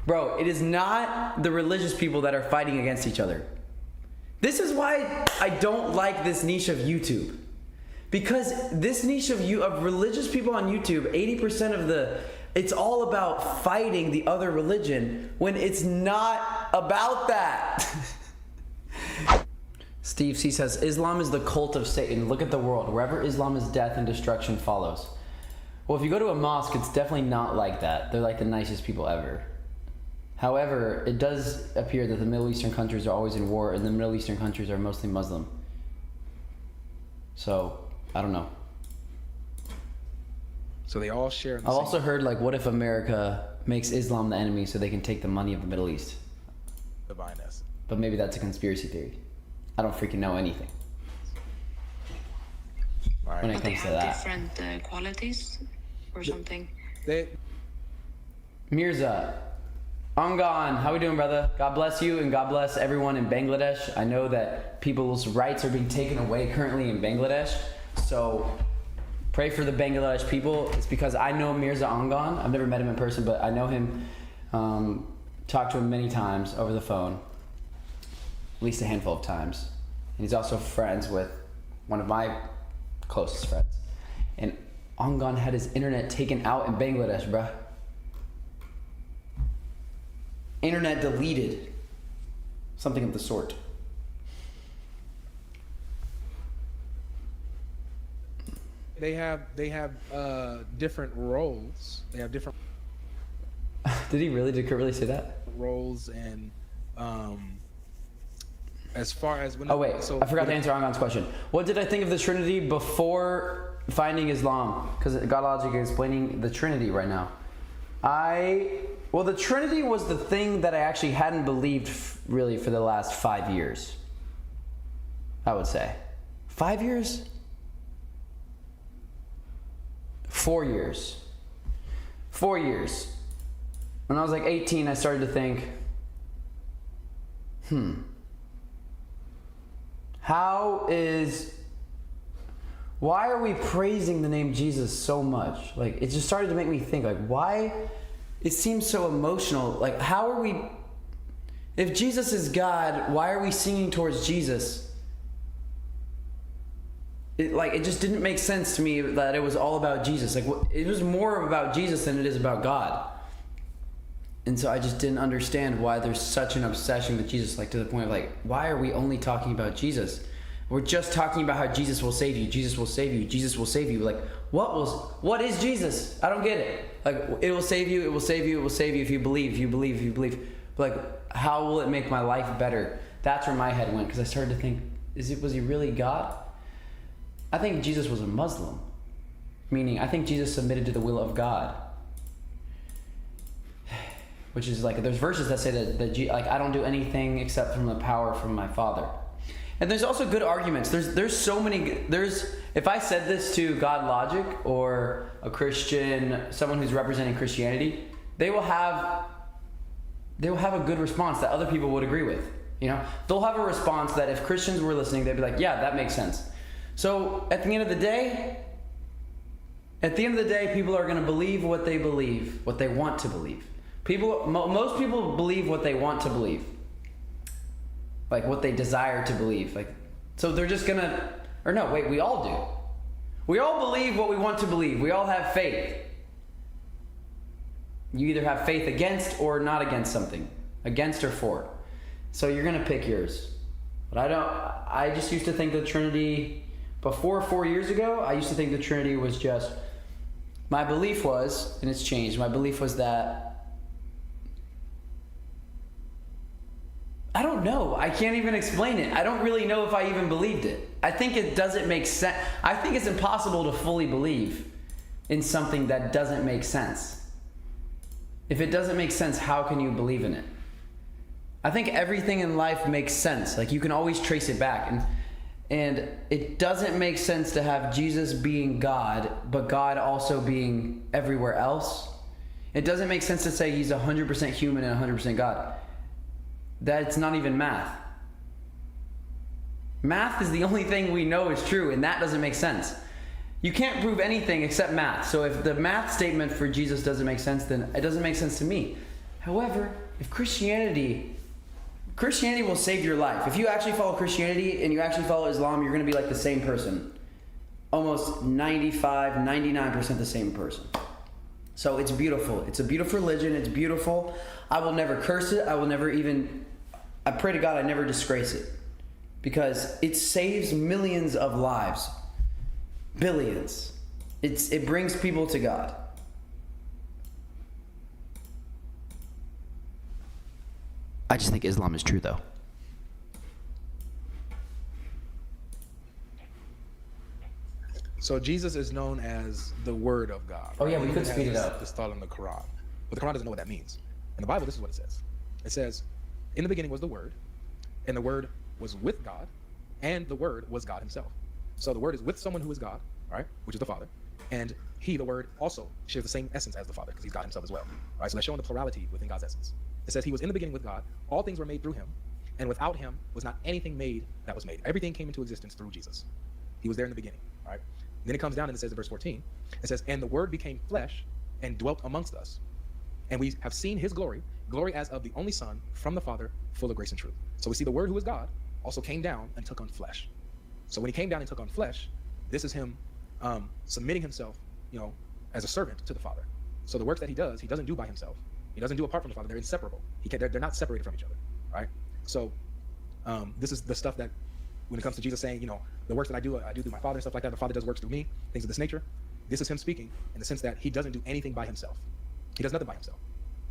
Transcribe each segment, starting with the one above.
Bro, it is not the religious people that are fighting against each other. This is why I don't like this niche of YouTube. Because this niche of religious people on YouTube, 80% of it's all about fighting the other religion when it's not about that. Steve C says, Islam is the cult of Satan. Look at the world. Wherever Islam is, death and destruction follows. Well, if you go to a mosque, it's definitely not like that. They're like the nicest people ever. However, it does appear that the Middle Eastern countries are always in war, and the Middle Eastern countries are mostly Muslim. So, I don't know. So they all share. I've also heard, like, what if America makes Islam the enemy so they can take the money of the Middle East? Divine essence. But maybe that's a conspiracy theory. I don't freaking know anything. Right. When it But they comes to have that. different qualities or something. Mirza, Angan, how we doing, brother? God bless you and God bless everyone in Bangladesh. I know that people's rights are being taken away currently in Bangladesh. So pray for the Bangladesh people. It's because I know Mirza Angan. I've never met him in person, but I know him, talked to him many times over the phone, at least a handful of times. And he's also friends with one of my closest friends. And Angan had his internet taken out in Bangladesh, bruh. Internet deleted. Something of the sort. They have different roles. They have different Did Kurt really say that? roles, and as far as when. Oh wait, I forgot to answer Angan's question. What did I think of the Trinity before finding Islam? Because God Logic is explaining the Trinity right now. Well, the Trinity was the thing that I actually hadn't believed really for the last 5 years. I would say. 5 years? 4 years. 4 years. When I was like 18, I started to think, why are we praising the name Jesus so much? Like, it just started to make me think, like, why? It seems so emotional. Like, how are we, if Jesus is God, why are we singing towards Jesus? It just didn't make sense to me that it was all about Jesus. Like, it was more about Jesus than it is about God. And so I just didn't understand why there's such an obsession with Jesus, like to the point of like, why are we only talking about Jesus? We're just talking about how Jesus will save you, Jesus will save you, Jesus will save you. Like, what is Jesus? I don't get it. Like, it will save you, it will save you, it will save you if you believe, if you believe, if you believe. But like, how will it make my life better? That's where my head went, because I started to think, was he really God? I think Jesus was a Muslim. Meaning, I think Jesus submitted to the will of God. Which is like, there's verses that say that I don't do anything except from the power from my Father. And there's also good arguments. There's so many, if I said this to God Logic or a Christian, someone who's representing Christianity, they will have a good response that other people would agree with. You know, they'll have a response that if Christians were listening, they'd be like, yeah, that makes sense. So at the end of the day, people are going to believe, what they want to believe. Most people believe what they want to believe. Like what they desire to believe. Like, so they're just we all do. We all believe what we want to believe. We all have faith. You either have faith against or not against something. Against or for. So you're going to pick yours. But I just used to think the Trinity, before 4 years ago, I used to think the Trinity was just, my belief was, and it's changed, my belief was that, I don't know. I can't even explain it. I don't really know if I even believed it. I think it doesn't make sense. I think it's impossible to fully believe in something that doesn't make sense. If it doesn't make sense, how can you believe in it? I think everything in life makes sense. Like, you can always trace it back. And it doesn't make sense to have Jesus being God, but God also being everywhere else. It doesn't make sense to say he's 100% human and 100% God. That's not even math. Math is the only thing we know is true, and that doesn't make sense. You can't prove anything except math. So if the math statement for Jesus doesn't make sense, then it doesn't make sense to me. However, if Christianity will save your life. If you actually follow Christianity and you actually follow Islam, you're going to be like the same person. Almost 95, 99% the same person. So it's beautiful. It's a beautiful religion. It's beautiful. I will never curse it. I pray to God I never disgrace it. Because it saves millions of lives. Billions. It brings people to God. I just think Islam is true, though. So Jesus is known as the Word of God. Oh, yeah, we He could even speed has it this- up. This thought in the Quran, but the Quran doesn't know what that means. In the Bible, this is what it says. It says, "In the beginning was the Word, and the Word was with God, and the Word was God Himself." So the Word is with someone who is God, all right, which is the Father, and He, the Word, also shares the same essence as the Father because He's God Himself as well. All right, so that's showing the plurality within God's essence. It says He was in the beginning with God. All things were made through Him, and without Him was not anything made that was made. Everything came into existence through Jesus. He was there in the beginning. All right. Then it comes down and it says in verse 14, it says, "And the Word became flesh and dwelt amongst us, and we have seen His glory, glory as of the only Son from the Father, full of grace and truth." So we see the Word, who is God, also came down and took on flesh. So when He came down and took on flesh, this is Him submitting Himself, as a servant to the Father. So the works that He doesn't do by Himself. He doesn't do apart from the Father. They're inseparable. They're not separated from each other. Right? So this is the stuff that, when it comes to Jesus saying, the works that I do through my Father and stuff like that. The Father does works through me, things of this nature. This is Him speaking in the sense that He doesn't do anything by Himself. He does nothing by Himself.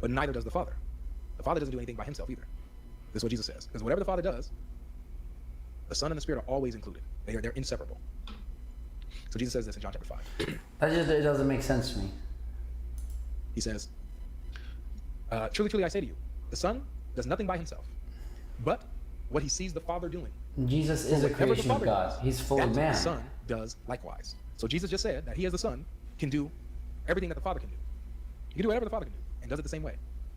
But neither does the Father. The Father doesn't do anything by Himself either. This is what Jesus says. Because whatever the Father does, the Son and the Spirit are always included. They're inseparable. So Jesus says this in John chapter 5. It doesn't make sense to me. He says, "Truly, truly, I say to you, the Son does nothing by Himself, but what He sees the Father doing. Jesus is a Whatever the creation of Father God. does, He's fully that man. the Son does likewise." So Jesus just said that He, as the Son, can do everything that the Father can do. He can do whatever the Father can do, and does it the same way.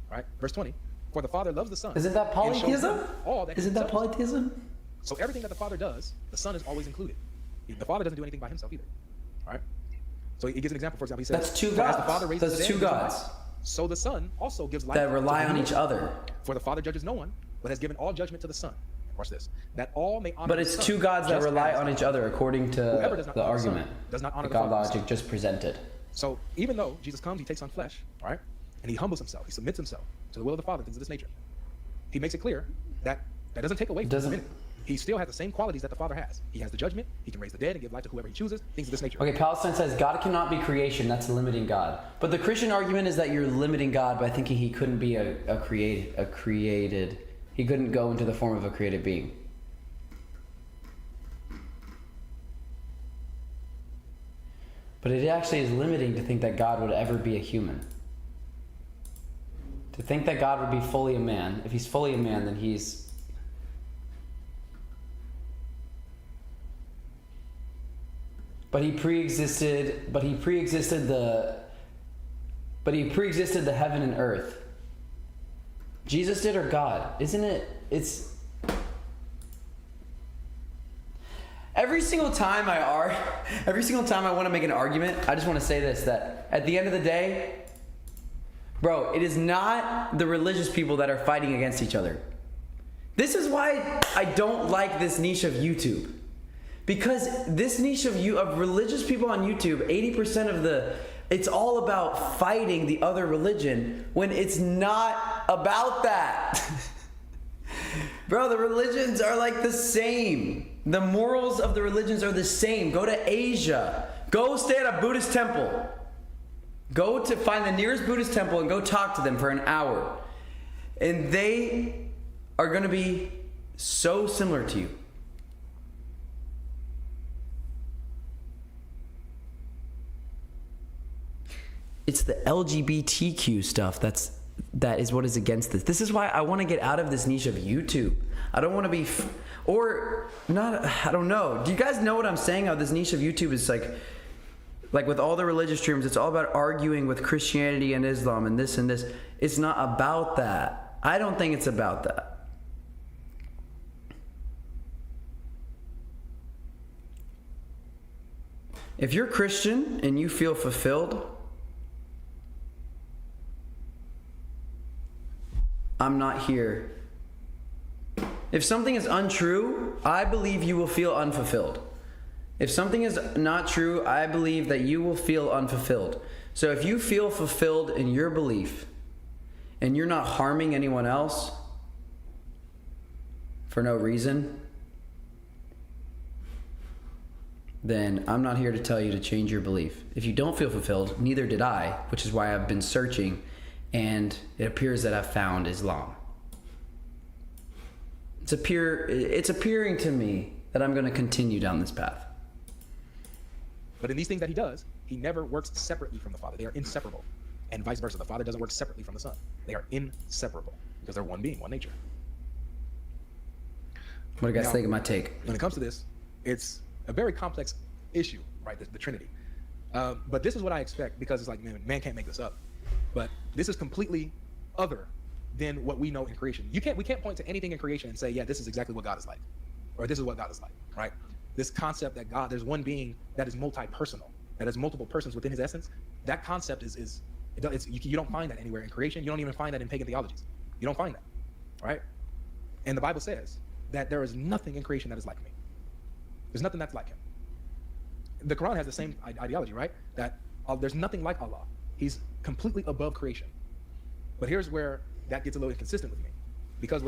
All right? Verse 20, "For the Father loves the Son." Isn't that and shows polytheism? him all that He Isn't that himself does. polytheism? So everything that the Father does, the Son is always included. The Father doesn't do anything by Himself either. All right? So he gives an example. For example, he says, That's two "For as the gods. Father raises That's the dead two and gives them gods. life, so the Son also gives life That to rely whom on He each will. other. For the Father judges no one, but has given all judgment to the Son." Watch this. "That all may honor But the it's Son, two gods that just rely as on the each Father." other according Whoever to does not the honor the Son argument does not honor that the God Father. logic just presented. So even though Jesus comes, He takes on flesh, all right? And He humbles Himself. He submits Himself to the will of the Father, things of this nature. He makes it clear that doesn't take away from His Doesn't- divinity. He still has the same qualities that the Father has. He has the judgment. He can raise the dead and give life to whoever He chooses, things of this nature. Okay, Palestine says God cannot be creation. That's limiting God. But the Christian argument is that you're limiting God by thinking He couldn't be a created. He couldn't go into the form of a created being. But it actually is limiting to think that God would ever be a human. To think that God would be fully a man. If He's fully a man, then He's... But he pre-existed the heaven and earth. Jesus did, or God? Isn't it? It's every single time I want to make an argument, I just want to say this, that at the end of the day, bro, it is not the religious people that are fighting against each other. This is why I don't like this niche of YouTube. Because this niche of religious people on YouTube, 80% of it's all about fighting the other religion when it's not about that. Bro, the religions are like the same. The morals of the religions are the same. Go to Asia. Go stay at a Buddhist temple. Go to find the nearest Buddhist temple and go talk to them for an hour. And they are going to be so similar to you. It's the LGBTQ stuff that is what is against this. This is why I want to get out of this niche of YouTube. I don't want to be, or not. I don't know. Do you guys know what I'm saying? How this niche of YouTube is like with all the religious streams, it's all about arguing with Christianity and Islam and this and this. It's not about that. I don't think it's about that. If you're Christian and you feel fulfilled, I'm not here. If something is untrue, I believe you will feel unfulfilled. If something is not true, I believe that you will feel unfulfilled. So if you feel fulfilled in your belief and you're not harming anyone else for no reason, then I'm not here to tell you to change your belief. If you don't feel fulfilled, neither did I, which is why I've been searching, and it appears that I've found Islam. It's appearing to me that I'm going to continue down this path. But in these things that he does, he never works separately from the Father. They are inseparable. And vice versa. The Father doesn't work separately from the Son. They are inseparable because they're one being, one nature. What do you guys think of my take? When it comes to this, it's a very complex issue, right? The Trinity. But this is what I expect, because it's like, man can't make this up. But this is completely other than what we know in creation. We can't point to anything in creation and say, yeah, this is exactly what God is like, or this is what God is like, right? This concept that God, there's one being that is multi-personal, that has multiple persons within his essence. That concept you don't find that anywhere in creation. You don't even find that in pagan theologies. You don't find that, right? And the Bible says that there is nothing in creation that is like me. There's nothing that's like him. The Quran has the same ideology, right? That there's nothing like Allah. He's completely above creation. But here's where that gets a little inconsistent with me. Because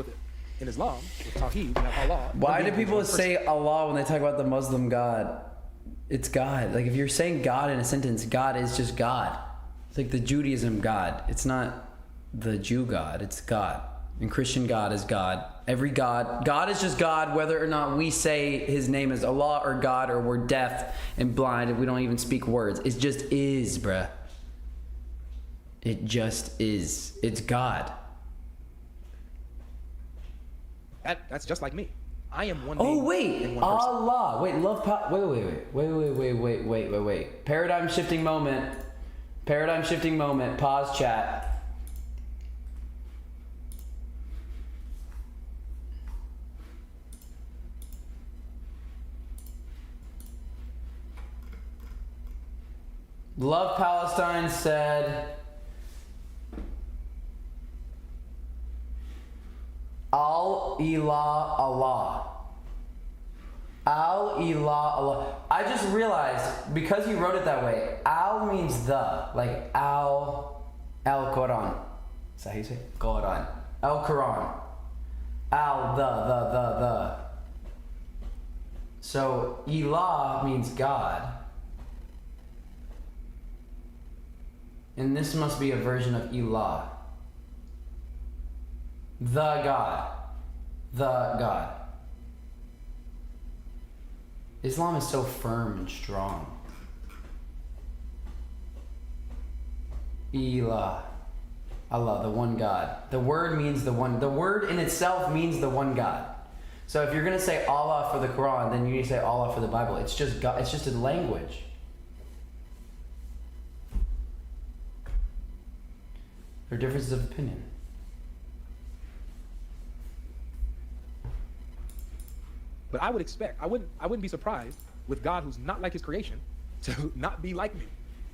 in Islam, with Tawheed, we have Allah. Why do people say Allah when they talk about the Muslim God? It's God. Like, if you're saying God in a sentence, God is just God. It's like the Judaism God. It's not the Jew God. It's God. And Christian God is God. Every God is just God, whether or not we say his name is Allah or God, or we're deaf and blind and we don't even speak words. It just is, bruh. It just is. It's God. That's just like me. I am one. Oh being wait, and one person. Allah. Wait. Paradigm shifting moment. Pause chat. Love Palestine said, Al-Ilah Allah. Al-Ilah Allah. I just realized, because he wrote it that way, Al means the, like Al-Quran. Is that how you say it? Quran. Al-Quran. Al, the. So, Ilah means God. And this must be a version of Ilah. The God. Islam is so firm and strong. Ilah. Allah, the one God. The word means the one. The word in itself means the one God. So if you're going to say Allah for the Quran, then you need to say Allah for the Bible. It's just God. It's just a language. There are differences of opinion. But I wouldn't be surprised with God, who's not like his creation, to not be like me.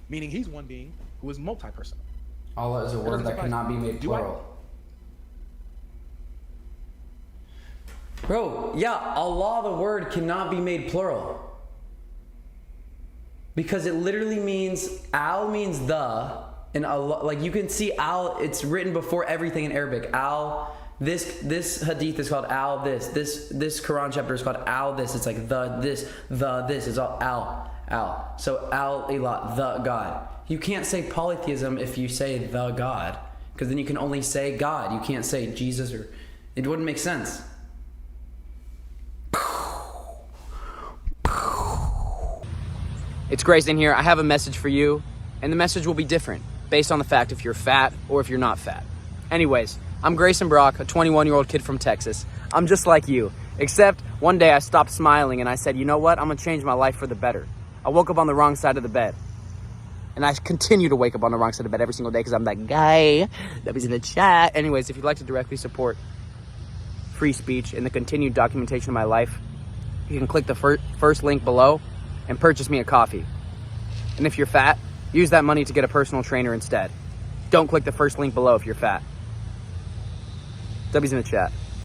Meaning he's one being who is multi-personal. Allah is a word that cannot be made plural. Bro, yeah, Allah, the word, cannot be made plural. Because it literally means, Al means the, and Allah, like you can see Al, it's written before everything in Arabic. Al, this hadith is called Al this Quran chapter is called Al this. It's like this is all Al. So Al Ilah, the God. You can't say polytheism if you say the God, because then you can only say God. You can't say Jesus, or it wouldn't make sense. It's Grayson here. I have a message for you, and the message will be different based on the fact if you're fat or if you're not fat. Anyways, I'm Grayson Brock, a 21-year-old kid from Texas. I'm just like you, except one day I stopped smiling and I said, you know what? I'm gonna change my life for the better. I woke up on the wrong side of the bed. And I continue to wake up on the wrong side of the bed every single day because I'm that guy that was in the chat. Anyways, if you'd like to directly support free speech and the continued documentation of my life, you can click the first link below and purchase me a coffee. And if you're fat, use that money to get a personal trainer instead. Don't click the first link below if you're fat. W's in the chat.